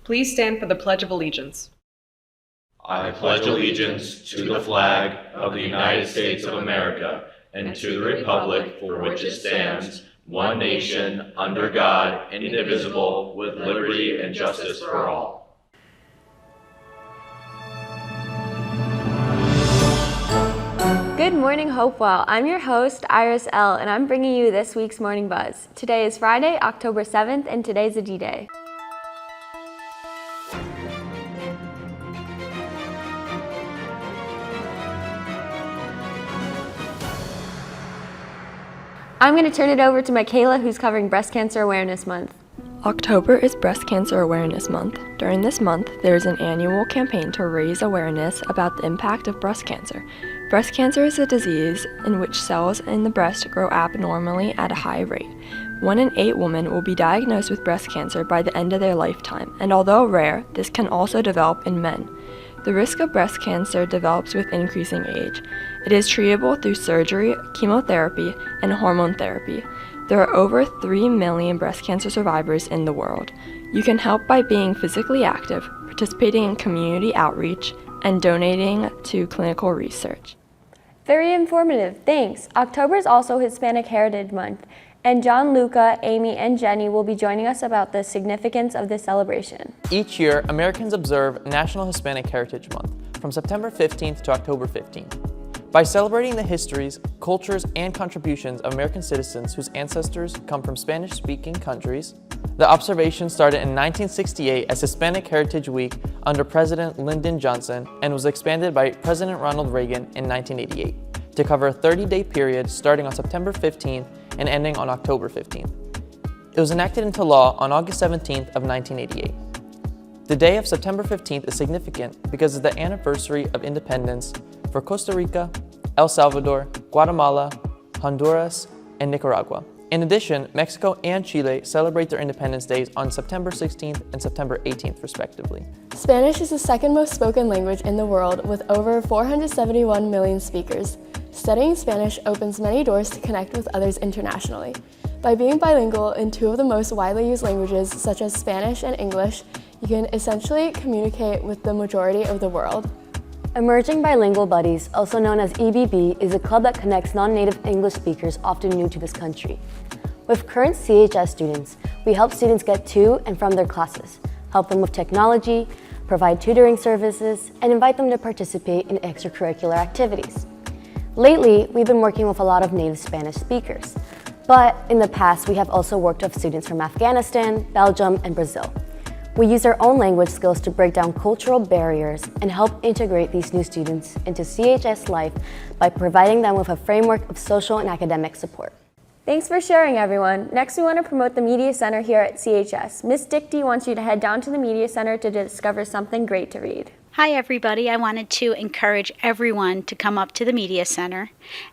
Please stand for the Pledge of Allegiance. I pledge allegiance to the flag of the United States of America and to the republic for which it stands, one nation, under God, indivisible, with liberty and justice for all. Good morning, Hopewell. I'm your host, Iris L., and I'm bringing you this week's Morning Buzz. Today is Friday, October 7th, and today's a D-Day. I'm going to turn it over to Michaela, who's covering Breast Cancer Awareness Month. October is Breast Cancer Awareness Month. During this month, there is an annual campaign to raise awareness about the impact of breast cancer. Breast cancer is a disease in which cells in the breast grow abnormally at a high rate. 1 in 8 women will be diagnosed with breast cancer by the end of their lifetime, and although rare, this can also develop in men. The risk of breast cancer develops with increasing age. It is treatable through surgery, chemotherapy, and hormone therapy. There are over 3 million breast cancer survivors in the world. You can help by being physically active, participating in community outreach, and donating to clinical research. Very informative, thanks. October is also Hispanic Heritage Month, and John, Luca, Amy, and Jenny will be joining us about the significance of this celebration. Each year, Americans observe National Hispanic Heritage Month from September 15th to October 15th. By celebrating the histories, cultures, and contributions of American citizens whose ancestors come from Spanish-speaking countries, the observation started in 1968 as Hispanic Heritage Week under President Lyndon Johnson and was expanded by President Ronald Reagan in 1988 to cover a 30-day period starting on September 15th and ending on October 15th. It was enacted into law on August 17th of 1988. The day of September 15th is significant because it's the anniversary of independence for Costa Rica, El Salvador, Guatemala, Honduras, and Nicaragua. In addition, Mexico and Chile celebrate their Independence Days on September 16th and September 18th, respectively. Spanish is the second most spoken language in the world with over 471 million speakers. Studying Spanish opens many doors to connect with others internationally. By being bilingual in 2 of the most widely used languages, such as Spanish and English, you can essentially communicate with the majority of the world. Emerging Bilingual Buddies, also known as EBB, is a club that connects non-native English speakers often new to this country. With current CHS students, we help students get to and from their classes, help them with technology, provide tutoring services, and invite them to participate in extracurricular activities. Lately, we've been working with a lot of native Spanish speakers, but in the past, we have also worked with students from Afghanistan, Belgium, and Brazil. We use our own language skills to break down cultural barriers and help integrate these new students into CHS life by providing them with a framework of social and academic support. Thanks for sharing, everyone. Next, we want to promote the Media Center here at CHS. Miss Dykty wants you to head down to the Media Center to discover something great to read. Hi everybody, I wanted to encourage everyone to come up to the Media Center,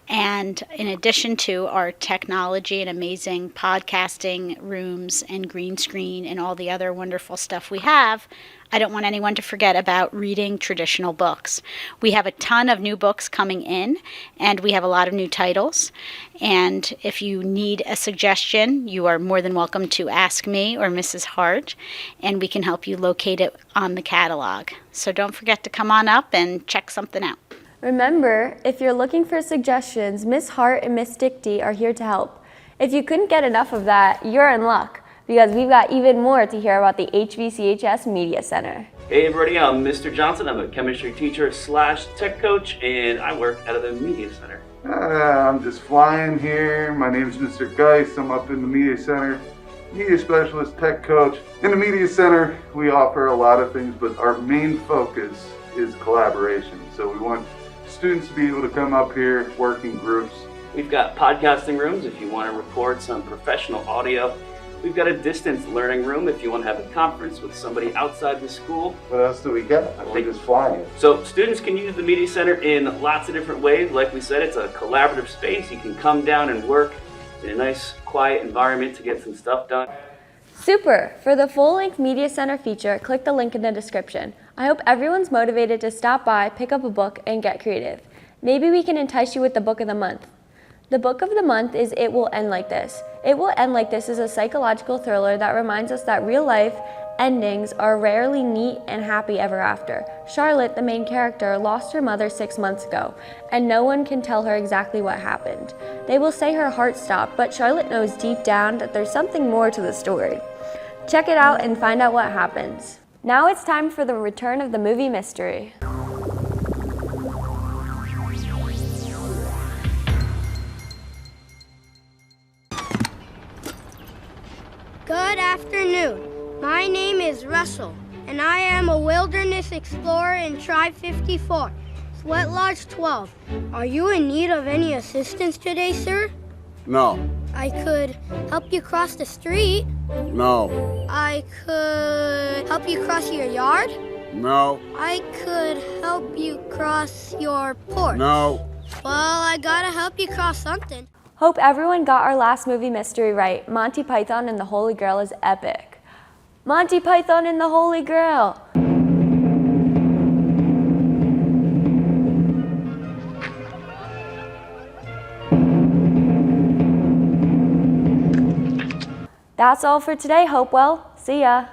and in addition to our technology and amazing podcasting rooms and green screen and all the other wonderful stuff we have, I don't want anyone to forget about reading traditional books. We have a ton of new books coming in, and we have a lot of new titles. And if you need a suggestion, you are more than welcome to ask me or Mrs. Hart, and we can help you locate it on the catalog. So don't forget to come on up and check something out. Remember, if you're looking for suggestions, Miss Hart and Miss Dykty are here to help. If you couldn't get enough of that, you're in luck, because we've got even more to hear about the HVCHS Media Center. Hey everybody, I'm Mr. Johnson. I'm a chemistry teacher / tech coach, and I work out of the Media Center. I'm just flying here. My name is Mr. Geist. I'm up in the Media Center, media specialist, tech coach. In the Media Center, we offer a lot of things, but our main focus is collaboration. So we want students to be able to come up here, work in groups. We've got podcasting rooms if you want to record some professional audio. We've got a distance learning room if you want to have a conference with somebody outside the school. What else do we got? We're just flying. So students can use the Media Center in lots of different ways. Like we said, it's a collaborative space. You can come down and work in a nice, quiet environment to get some stuff done. Super! For the full-length Media Center feature, click the link in the description. I hope everyone's motivated to stop by, pick up a book, and get creative. Maybe we can entice you with the book of the month. The book of the month is It Will End Like This. It Will End Like This is a psychological thriller that reminds us that real life Endings are rarely neat and happy ever after. Charlotte, the main character, lost her mother 6 months ago, and no one can tell her exactly what happened. They will say her heart stopped, but Charlotte knows deep down that there's something more to the story. Check it out and find out what happens. Now it's time for the return of the movie mystery. Good afternoon. My name is Russell, and I am a wilderness explorer in Tribe 54, Sweat Lodge 12. Are you in need of any assistance today, sir? No. I could help you cross the street. No. I could help you cross your yard. No. I could help you cross your porch. No. Well, I gotta help you cross something. Hope everyone got our last movie mystery right. Monty Python and the Holy Grail is epic. Monty Python and the Holy Grail. That's all for today, Hopewell. See ya.